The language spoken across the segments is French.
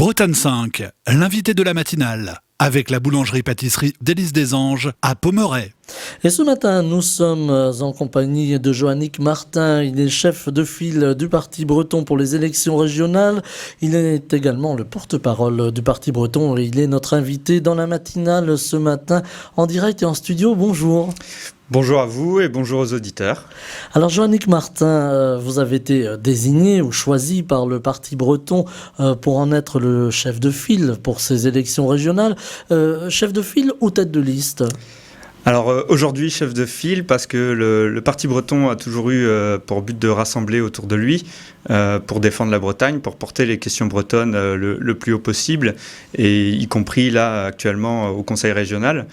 Bretagne 5, l'invité de la matinale, avec la boulangerie-pâtisserie d'Élise des Anges à Pommerais. Et ce matin, nous sommes en compagnie de Joannick Martin. Il est chef de file du Parti breton pour les élections régionales. Il est également le porte-parole du Parti breton et il est notre invité dans la matinale ce matin en direct et en studio. Bonjour. Bonjour à vous et bonjour aux auditeurs. Alors Joannick Martin, vous avez été désigné ou choisi par le Parti breton pour en être le chef de file pour ces élections régionales. Chef de file ou tête de liste ? Alors aujourd'hui chef de file parce que le Parti breton a toujours eu pour but de rassembler autour de lui pour défendre la Bretagne, pour porter les questions bretonnes le plus haut possible, et y compris là actuellement au Conseil régional.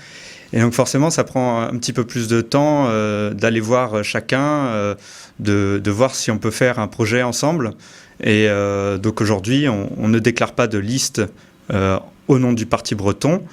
Et donc forcément, ça prend un petit peu plus de temps d'aller voir chacun, de voir si on peut faire un projet ensemble. Et donc aujourd'hui, on ne déclare pas de liste au nom du Parti breton,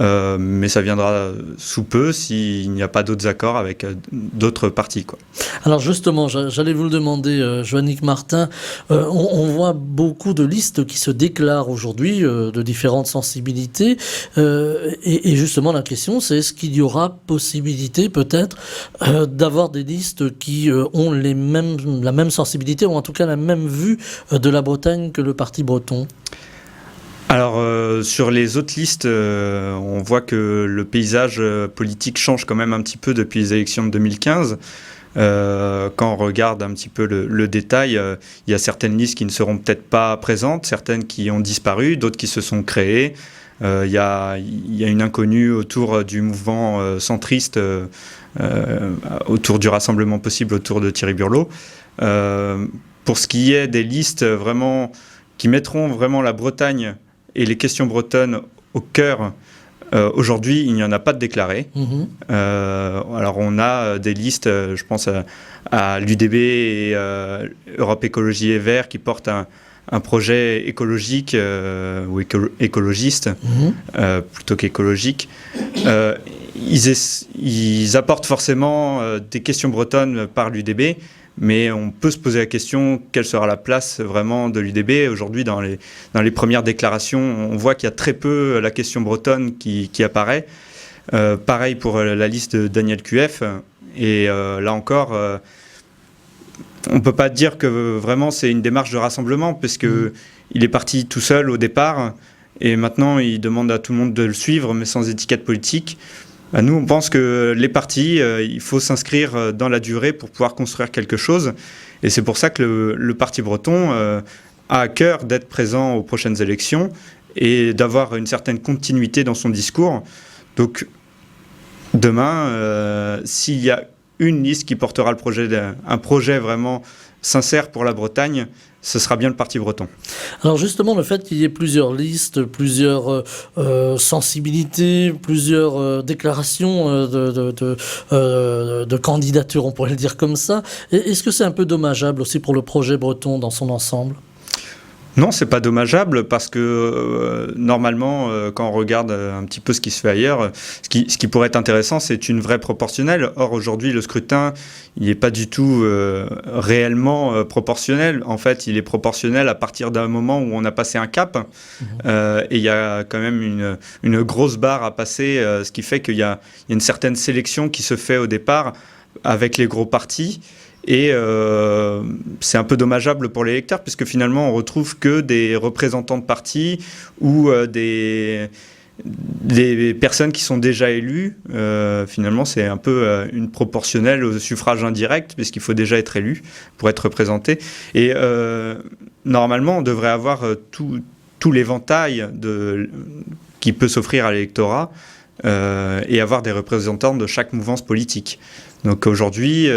mais ça viendra sous peu s'il n'y a pas d'autres accords avec d'autres partis, quoi. Alors justement, j'allais vous le demander, Joannick Martin, on voit beaucoup de listes qui se déclarent aujourd'hui de différentes sensibilités, et justement la question c'est est-ce qu'il y aura possibilité peut-être d'avoir des listes qui ont la même sensibilité ou en tout cas la même vue de la Bretagne que le Parti breton ? Alors sur les autres listes, on voit que le paysage politique change quand même un petit peu depuis les élections de 2015. Quand on regarde un petit peu le détail, il y a certaines listes qui ne seront peut-être pas présentes, certaines qui ont disparu, d'autres qui se sont créées. Il y a une inconnue autour du mouvement centriste, autour du rassemblement possible autour de Thierry Burlot. Pour ce qui est des listes vraiment qui mettront vraiment la Bretagne et les questions bretonnes au cœur, aujourd'hui, il n'y en a pas de déclarées. Alors, on a des listes, je pense à l'UDB et Europe Écologie et Verts qui portent un projet écologique ou écologiste, plutôt qu'écologique. Ils apportent forcément des questions bretonnes par l'UDB, mais on peut se poser la question, quelle sera la place vraiment de l'UDB ? Aujourd'hui, dans les premières déclarations, on voit qu'il y a très peu la question bretonne qui apparaît. Pareil pour la liste de Daniel QF. Et là encore, on ne peut pas dire que vraiment c'est une démarche de rassemblement, parce qu'il est parti tout seul au départ, et maintenant il demande à tout le monde de le suivre, mais sans étiquette politique. Nous, on pense que les partis, il faut s'inscrire dans la durée pour pouvoir construire quelque chose. Et c'est pour ça que le Parti breton a à cœur d'être présent aux prochaines élections et d'avoir une certaine continuité dans son discours. Donc, demain, s'il y a une liste qui portera un projet vraiment sincère pour la Bretagne, ce sera bien le Parti breton. Alors justement, le fait qu'il y ait plusieurs listes, plusieurs sensibilités, plusieurs déclarations de candidatures, on pourrait le dire comme ça, est-ce que c'est un peu dommageable aussi pour le projet breton dans son ensemble ? Non, c'est pas dommageable parce que normalement, quand on regarde un petit peu ce qui se fait ailleurs, ce qui pourrait être intéressant, c'est une vraie proportionnelle. Or, aujourd'hui, le scrutin, il n'est pas du tout réellement proportionnel. En fait, il est proportionnel à partir d'un moment où on a passé un cap. Et il y a quand même une grosse barre à passer, ce qui fait qu'il y a une certaine sélection qui se fait au départ avec les gros partis. Et c'est un peu dommageable pour les électeurs, puisque finalement on retrouve que des représentants de partis ou des personnes qui sont déjà élues. Finalement, c'est un peu une proportionnelle au suffrage indirect, puisqu'il faut déjà être élu pour être représenté. Et normalement, on devrait avoir tout l'éventail qui peut s'offrir à l'électorat et avoir des représentants de chaque mouvance politique. Donc aujourd'hui,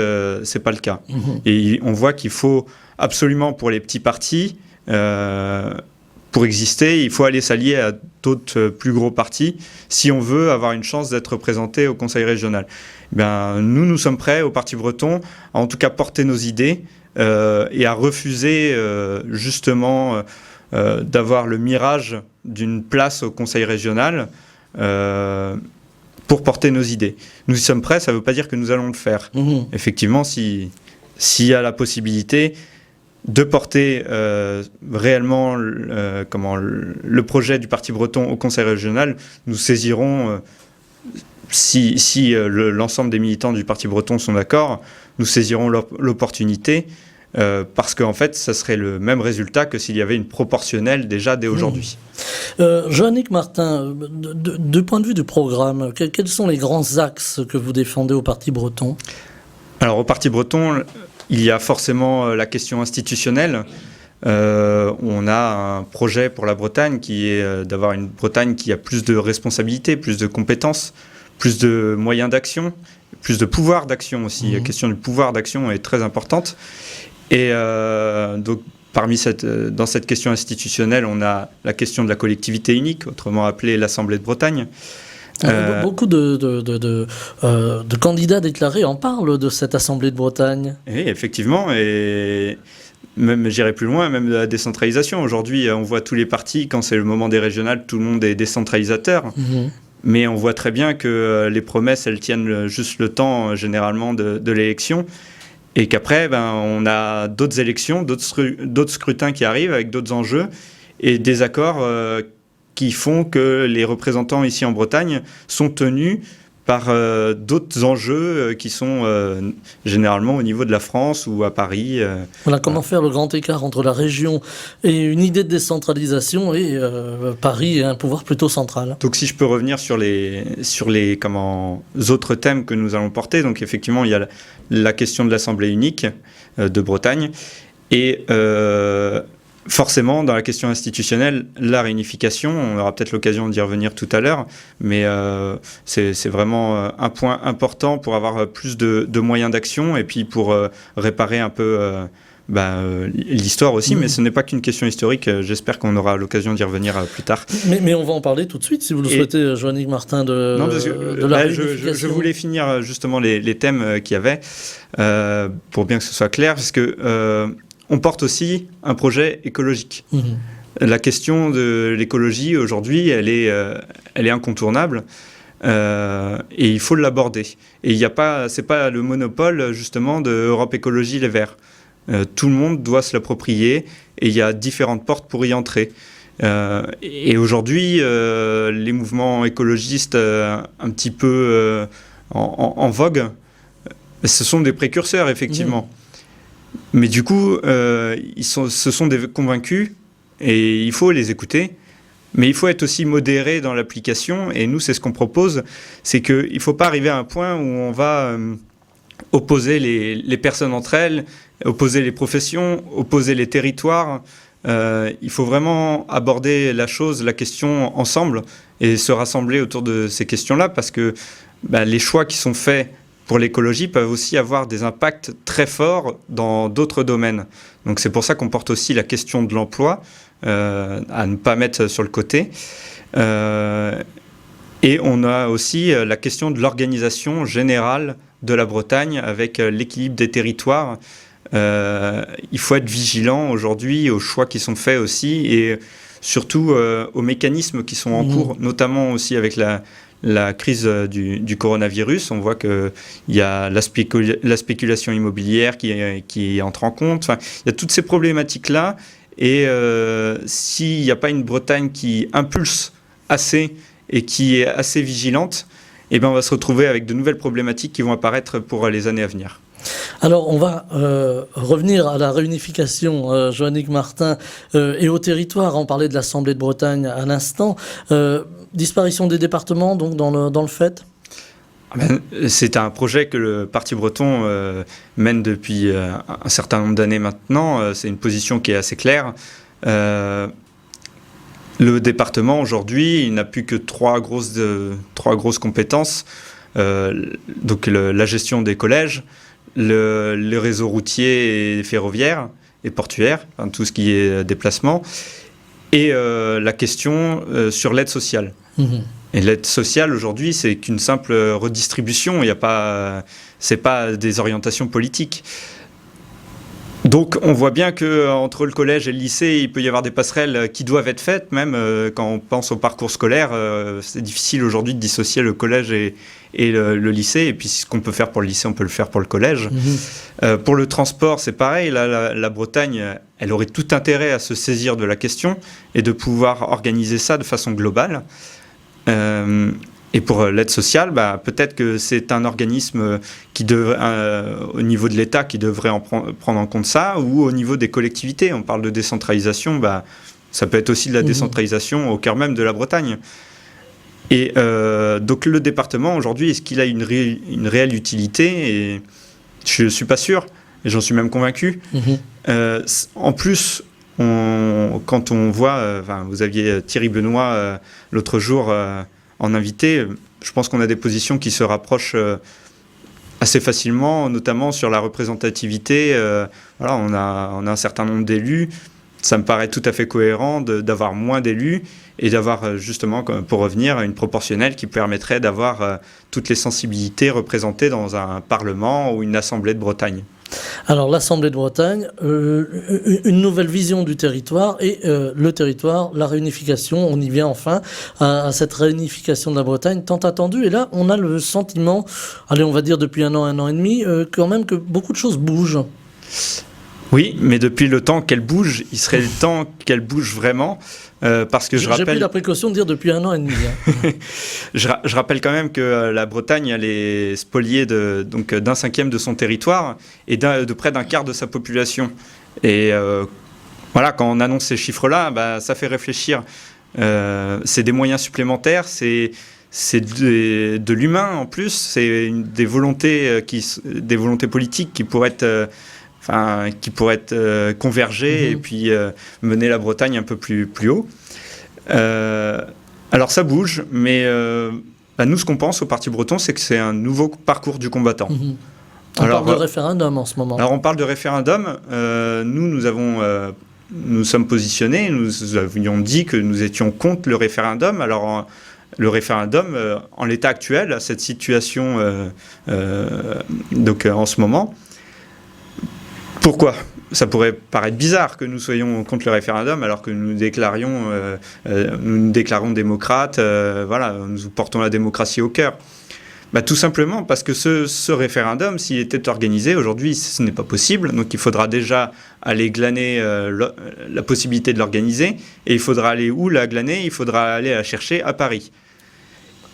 c'est pas le cas. Et on voit qu'il faut absolument, pour les petits partis, pour exister, il faut aller s'allier à d'autres plus gros partis si on veut avoir une chance d'être représenté au Conseil régional. Nous sommes prêts au Parti breton à en tout cas porter nos idées et à refuser justement d'avoir le mirage d'une place au Conseil régional pour porter nos idées. Nous y sommes prêts, ça ne veut pas dire que nous allons le faire. Effectivement, s'il y a la possibilité, de porter réellement le projet du Parti breton au Conseil régional, nous saisirons, si l'ensemble des militants du Parti breton sont d'accord, nous saisirons l'opportunité, parce qu'en fait, ça serait le même résultat que s'il y avait une proportionnelle déjà dès aujourd'hui. Joannick Martin, du point de vue du programme, quels sont les grands axes que vous défendez au Parti breton ? Alors au Parti breton, il y a forcément la question institutionnelle. On a un projet pour la Bretagne qui est d'avoir une Bretagne qui a plus de responsabilités, plus de compétences, plus de moyens d'action, plus de pouvoir d'action aussi. La question du pouvoir d'action est très importante. Et donc, dans cette question institutionnelle, on a la question de la collectivité unique, autrement appelée l'Assemblée de Bretagne. Beaucoup de candidats déclarés en parlent de cette Assemblée de Bretagne. Oui, effectivement, et même, j'irai plus loin, même de la décentralisation. Aujourd'hui, on voit tous les partis, quand c'est le moment des régionales, tout le monde est décentralisateur. Mais on voit très bien que les promesses, elles tiennent juste le temps, généralement, de l'élection. Et qu'après, on a d'autres élections, d'autres scrutins qui arrivent avec d'autres enjeux et des accords qui font que les représentants ici en Bretagne sont tenus par d'autres enjeux qui sont généralement au niveau de la France ou à Paris. Voilà, comment faire le grand écart entre la région et une idée de décentralisation et Paris et un pouvoir plutôt central. Donc si je peux revenir sur les autres thèmes que nous allons porter, donc effectivement il y a la question de l'Assemblée unique de Bretagne et forcément, dans la question institutionnelle, la réunification, on aura peut-être l'occasion d'y revenir tout à l'heure, mais c'est vraiment un point important pour avoir plus de moyens d'action et puis pour réparer un peu l'histoire aussi, mais ce n'est pas qu'une question historique, j'espère qu'on aura l'occasion d'y revenir plus tard. Mais on va en parler tout de suite, si vous le souhaitez, Joannick Martin, de la réunification. Je voulais finir justement les thèmes qu'il y avait, pour bien que ce soit clair, parce que on porte aussi un projet écologique. La question de l'écologie, aujourd'hui, elle est incontournable et il faut l'aborder. Et c'est pas le monopole, justement, de Europe Écologie Les Verts. Tout le monde doit se l'approprier et il y a différentes portes pour y entrer. Et aujourd'hui, les mouvements écologistes un petit peu en vogue, ce sont des précurseurs, effectivement. Mais du coup, ce sont des convaincus et il faut les écouter. Mais il faut être aussi modéré dans l'application. Et nous, c'est ce qu'on propose. C'est qu'il ne faut pas arriver à un point où on va opposer les personnes entre elles, opposer les professions, opposer les territoires. Il faut vraiment aborder la question ensemble et se rassembler autour de ces questions-là parce que les choix qui sont faits pour l'écologie peuvent aussi avoir des impacts très forts dans d'autres domaines. Donc c'est pour ça qu'on porte aussi la question de l'emploi, à ne pas mettre sur le côté. Et on a aussi la question de l'organisation générale de la Bretagne avec l'équilibre des territoires. Il faut être vigilant aujourd'hui aux choix qui sont faits aussi et surtout aux mécanismes qui sont en cours, notamment aussi avec la crise du coronavirus. On voit qu'il y a la spéculation immobilière qui entre en compte. Enfin, il y a toutes ces problématiques-là. Et s'il n'y a pas une Bretagne qui impulse assez et qui est assez vigilante, eh bien on va se retrouver avec de nouvelles problématiques qui vont apparaître pour les années à venir. Alors, on va revenir à la réunification, Joannick Martin, et au territoire. On parlait de l'Assemblée de Bretagne à l'instant. Disparition des départements, donc, dans le fait ? C'est un projet que le Parti breton mène depuis un certain nombre d'années maintenant. C'est une position qui est assez claire. Le département, aujourd'hui, il n'a plus que trois grosses compétences. Donc la gestion des collèges, le réseau routier et ferroviaire et portuaire, enfin, tout ce qui est déplacement, et la question sur l'aide sociale. Et l'aide sociale, aujourd'hui, c'est qu'une simple redistribution, c'est pas des orientations politiques. Donc on voit bien qu'entre le collège et le lycée, il peut y avoir des passerelles qui doivent être faites, même quand on pense au parcours scolaire. C'est difficile aujourd'hui de dissocier le collège et le lycée. Et puis ce qu'on peut faire pour le lycée, on peut le faire pour le collège. Pour le transport, c'est pareil. Là, la Bretagne, elle aurait tout intérêt à se saisir de la question et de pouvoir organiser ça de façon globale. Et pour l'aide sociale, peut-être que c'est un organisme au niveau de l'État qui devrait prendre en compte ça, ou au niveau des collectivités. On parle de décentralisation, ça peut être aussi de la décentralisation au cœur même de la Bretagne. Et donc le département, aujourd'hui, est-ce qu'il a une réelle utilité? Et je ne suis pas sûr, et j'en suis même convaincu. En plus, quand on voit, vous aviez Thierry Benoît l'autre jour en invité, je pense qu'on a des positions qui se rapprochent assez facilement, notamment sur la représentativité. On a un certain nombre d'élus. Ça me paraît tout à fait cohérent d'avoir moins d'élus et d'avoir justement, pour revenir, une proportionnelle qui permettrait d'avoir toutes les sensibilités représentées dans un parlement ou une assemblée de Bretagne. Alors l'Assemblée de Bretagne, une nouvelle vision du territoire et le territoire, la réunification, on y vient enfin à cette réunification de la Bretagne tant attendue. Et là, on a le sentiment, on va dire depuis un an et demi, quand même que beaucoup de choses bougent. Oui, mais depuis le temps qu'elle bouge, il serait le temps qu'elle bouge vraiment. Parce que j'ai pris la précaution de dire depuis un an et demi. Je rappelle quand même que la Bretagne, elle est spoliée d'un cinquième de son territoire et de près d'un quart de sa population. Et quand on annonce ces chiffres-là, ça fait réfléchir. C'est des moyens supplémentaires, c'est de l'humain en plus, c'est des volontés politiques qui pourraient être converger et puis mener la Bretagne un peu plus haut. Alors ça bouge, mais nous, ce qu'on pense au Parti breton, c'est que c'est un nouveau parcours du combattant. On parle de référendum en ce moment. Alors on parle de référendum. Nous sommes positionnés, nous avions dit que nous étions contre le référendum. Alors le référendum, en l'état actuel, à cette situation en ce moment, pourquoi ? Ça pourrait paraître bizarre que nous soyons contre le référendum alors que nous nous déclarons démocrates, nous portons la démocratie au cœur. Tout simplement parce que ce référendum, s'il était organisé, aujourd'hui ce n'est pas possible, donc il faudra déjà aller glaner la possibilité de l'organiser, et il faudra aller où la glaner ? Il faudra aller la chercher à Paris.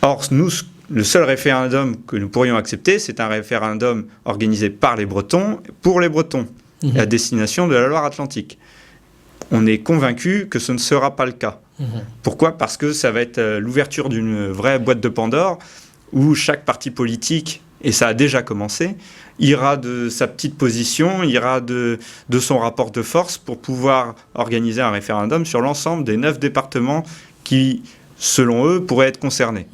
Or, nous, le seul référendum que nous pourrions accepter, c'est un référendum organisé par les Bretons, pour les Bretons, à destination de la Loire-Atlantique. On est convaincu que ce ne sera pas le cas. Pourquoi ? Parce que ça va être l'ouverture d'une vraie boîte de Pandore, où chaque parti politique, et ça a déjà commencé, ira de sa petite position, ira de son rapport de force pour pouvoir organiser un référendum sur l'ensemble des 9 départements qui, selon eux, pourraient être concernés.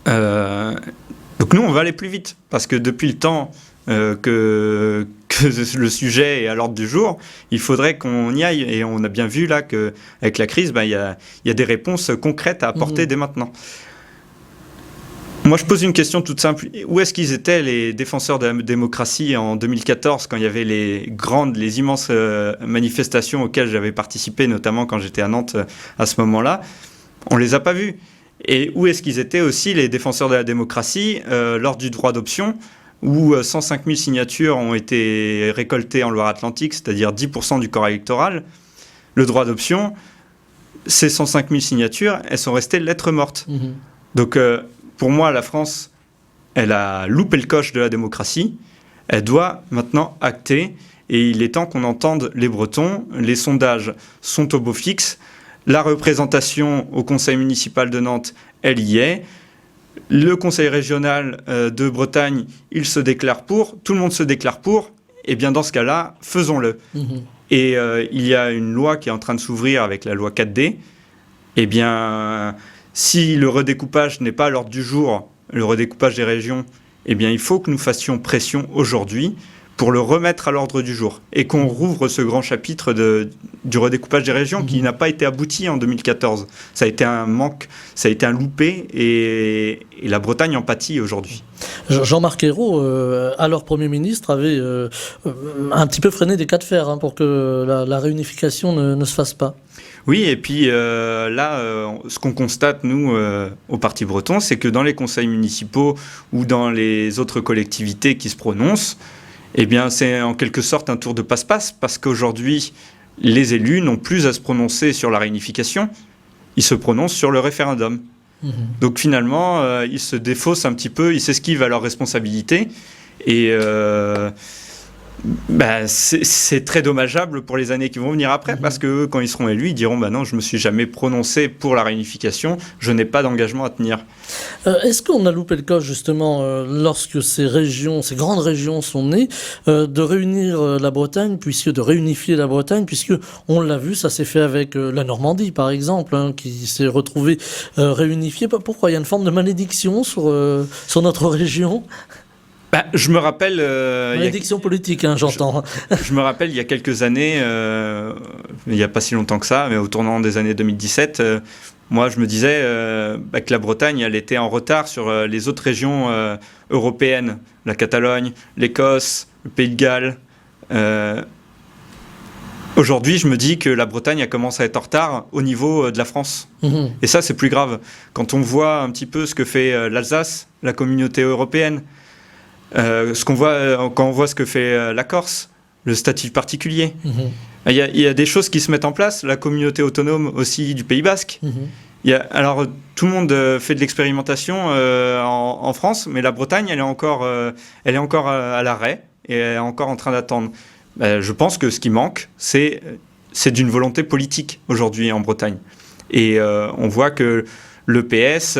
Donc nous, on va aller plus vite, parce que depuis le temps que le sujet est à l'ordre du jour, il faudrait qu'on y aille. Et on a bien vu là qu'avec la crise, il y a des réponses concrètes à apporter dès maintenant. Moi, je pose une question toute simple. Où est-ce qu'ils étaient, les défenseurs de la démocratie, en 2014, quand il y avait les immenses manifestations auxquelles j'avais participé, notamment quand j'étais à Nantes à ce moment-là? On ne les a pas vus. Et où est-ce qu'ils étaient aussi, les défenseurs de la démocratie, lors du droit d'option, où 105 000 signatures ont été récoltées en Loire-Atlantique, c'est-à-dire 10% du corps électoral? Le droit d'option, ces 105 000 signatures, elles sont restées lettres mortes. Donc, pour moi, la France, elle a loupé le coche de la démocratie. Elle doit maintenant acter. Et il est temps qu'on entende les Bretons. Les sondages sont au beau fixe. La représentation au conseil municipal de Nantes, elle y est. Le conseil régional de Bretagne, il se déclare pour. Tout le monde se déclare pour. Et bien, dans ce cas-là, faisons-le. Et il y a une loi qui est en train de s'ouvrir avec la loi 4D. Eh bien, si le redécoupage n'est pas à l'ordre du jour, le redécoupage des régions, eh bien, il faut que nous fassions pression aujourd'hui pour le remettre à l'ordre du jour et qu'on rouvre ce grand chapitre du redécoupage des régions qui n'a pas été abouti en 2014. Ça a été un manque, ça a été un loupé et la Bretagne en pâtit aujourd'hui. Jean-Marc Ayrault, alors Premier ministre, avait un petit peu freiné des cas de fer pour que la réunification ne se fasse pas. Oui, et puis ce qu'on constate, nous, au Parti breton, c'est que dans les conseils municipaux ou dans les autres collectivités qui se prononcent, eh bien, c'est en quelque sorte un tour de passe-passe, parce qu'aujourd'hui, les élus n'ont plus à se prononcer sur la réunification, ils se prononcent sur le référendum. Donc finalement, ils se défaussent un petit peu, ils s'esquivent à leurs responsabilités, et c'est très dommageable pour les années qui vont venir après, parce que quand ils seront élus, ils diront non, je ne me suis jamais prononcé pour la réunification, je n'ai pas d'engagement à tenir. Est-ce qu'on a loupé le coche justement lorsque ces grandes régions sont nées, de réunir la Bretagne, de réunifier la Bretagne, puisque on l'a vu, ça s'est fait avec la Normandie par exemple, qui s'est retrouvée réunifiée. Pourquoi il y a une forme de malédiction sur notre région ? Je me rappelle... Malédiction politique, j'entends. Je me rappelle, il y a quelques années, il n'y a pas si longtemps que ça, mais au tournant des années 2017, moi je me disais que la Bretagne, elle était en retard sur les autres régions européennes, la Catalogne, l'Écosse, le Pays de Galles. Aujourd'hui, je me dis que la Bretagne a commencé à être en retard au niveau de la France. Et ça, c'est plus grave. Quand on voit un petit peu ce que fait l'Alsace, la communauté européenne, quand on voit ce que fait la Corse, le statut particulier. Il y a des choses qui se mettent en place, la communauté autonome aussi du Pays Basque. Alors, tout le monde fait de l'expérimentation en France, mais la Bretagne, elle est encore à l'arrêt et elle est encore en train d'attendre. Je pense que ce qui manque, c'est d'une volonté politique aujourd'hui en Bretagne. Et on voit que le PS...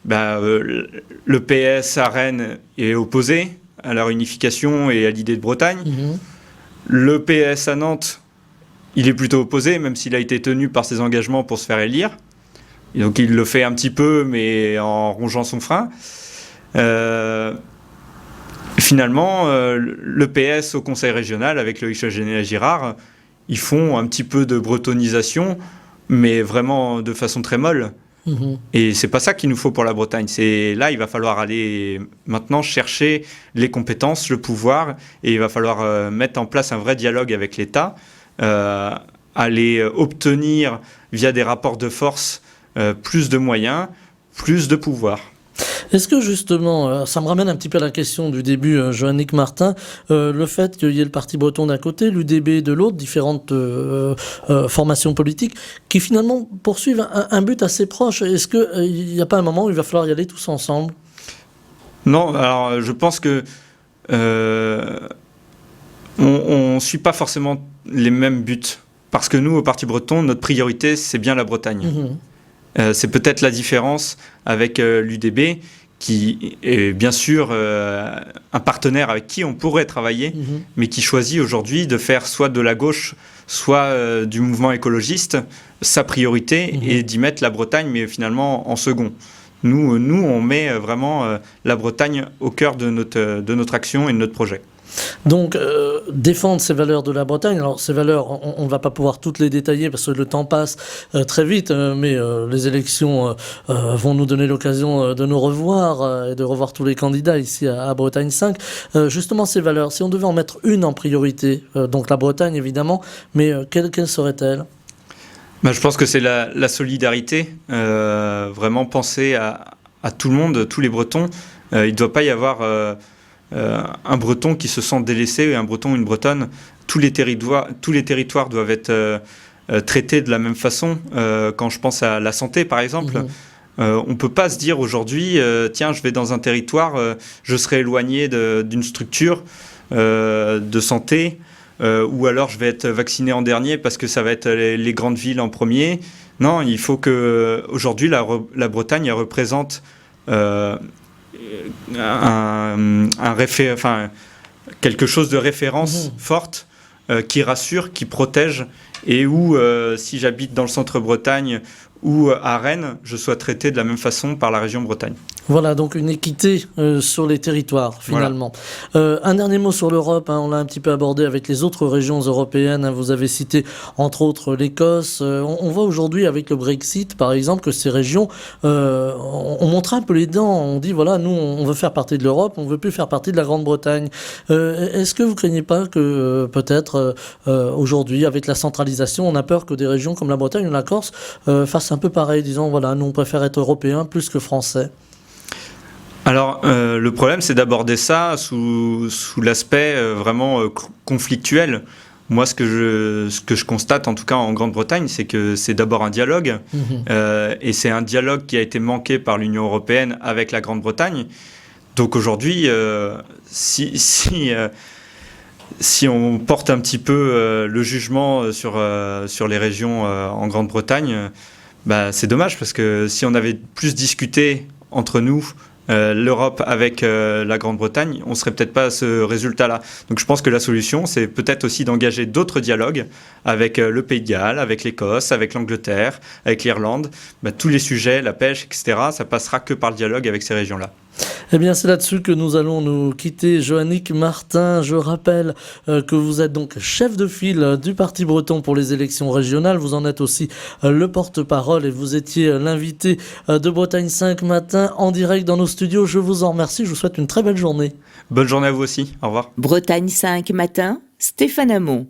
le PS à Rennes est opposé à la réunification et à l'idée de Bretagne. Le PS à Nantes, il est plutôt opposé, même s'il a été tenu par ses engagements pour se faire élire. Et donc il le fait un petit peu, mais en rongeant son frein. Finalement, le PS au Conseil régional, avec Loïc Général-Girard, ils font un petit peu de bretonisation, mais vraiment de façon très molle. Et c'est pas ça qu'il nous faut pour la Bretagne. Là, il va falloir aller maintenant chercher les compétences, le pouvoir, et il va falloir mettre en place un vrai dialogue avec l'État, aller obtenir via des rapports de force plus de moyens, plus de pouvoir. Est-ce que justement, ça me ramène un petit peu à la question du début, Joannick Martin, le fait qu'il y ait le Parti breton d'un côté, l'UDB de l'autre, différentes formations politiques, qui finalement poursuivent un but assez proche. Est-ce qu'il n'y a pas un moment où il va falloir y aller tous ensemble ? Non, alors je pense que on ne suit pas forcément les mêmes buts. Parce que nous, au Parti breton, notre priorité, c'est bien la Bretagne. C'est peut-être la différence avec l'UDB, qui est bien sûr un partenaire avec qui on pourrait travailler, mais qui choisit aujourd'hui de faire soit de la gauche, soit du mouvement écologiste, sa priorité, et d'y mettre la Bretagne, mais finalement en second. Nous on met vraiment la Bretagne au cœur de notre action et de notre projet. Donc, défendre ces valeurs de la Bretagne, alors ces valeurs, on ne va pas pouvoir toutes les détailler parce que le temps passe très vite, mais les élections vont nous donner l'occasion de nous revoir et de revoir tous les candidats ici à Bretagne 5. Justement, ces valeurs, si on devait en mettre une en priorité, donc la Bretagne évidemment, mais quelle serait-elle ? Je pense que c'est la solidarité, vraiment penser à tout le monde, tous les Bretons. Il ne doit pas y avoir... un Breton qui se sent délaissé et un Breton ou une Bretonne, tous les territoires doivent être traités de la même façon. Quand je pense à la santé, par exemple, on ne peut pas se dire aujourd'hui, tiens, je vais dans un territoire, je serai éloigné d'une structure de santé, ou alors je vais être vacciné en dernier parce que ça va être les grandes villes en premier. Non, il faut que aujourd'hui la Bretagne elle représente quelque chose de référence forte qui rassure, qui protège et où si j'habite dans le centre-Bretagne ou à Rennes, je sois traité de la même façon par la région Bretagne. Voilà, donc une équité sur les territoires, finalement. Voilà. Un dernier mot sur l'Europe, on l'a un petit peu abordé avec les autres régions européennes. Vous avez cité, entre autres, l'Écosse. On voit aujourd'hui, avec le Brexit, par exemple, que ces régions on montre un peu les dents. On dit, voilà, nous, on veut faire partie de l'Europe, on veut plus faire partie de la Grande-Bretagne. Est-ce que vous craignez pas que, peut-être, aujourd'hui, avec la centralisation, on a peur que des régions comme la Bretagne ou la Corse fassent un peu pareil, disant, voilà, nous, on préfère être européens plus que français? Alors, le problème, c'est d'aborder ça sous l'aspect vraiment conflictuel. Moi, ce que je constate, en tout cas en Grande-Bretagne, c'est que c'est d'abord un dialogue. Et c'est un dialogue qui a été manqué par l'Union européenne avec la Grande-Bretagne. Donc aujourd'hui, si on porte un petit peu le jugement sur les régions en Grande-Bretagne, c'est dommage, parce que si on avait plus discuté entre nous, l'Europe avec la Grande-Bretagne, on serait peut-être pas à ce résultat-là. Donc je pense que la solution, c'est peut-être aussi d'engager d'autres dialogues avec le Pays de Galles, avec l'Écosse, avec l'Angleterre, avec l'Irlande. Tous les sujets, la pêche, etc., ça passera que par le dialogue avec ces régions-là. Eh bien, c'est là-dessus que nous allons nous quitter. Joannick Martin, je rappelle que vous êtes donc chef de file du Parti breton pour les élections régionales. Vous en êtes aussi le porte-parole et vous étiez l'invité de Bretagne 5 matin en direct dans nos studios. Je vous en remercie. Je vous souhaite une très belle journée. Bonne journée à vous aussi. Au revoir. Bretagne 5 matin, Stéphane Hamon.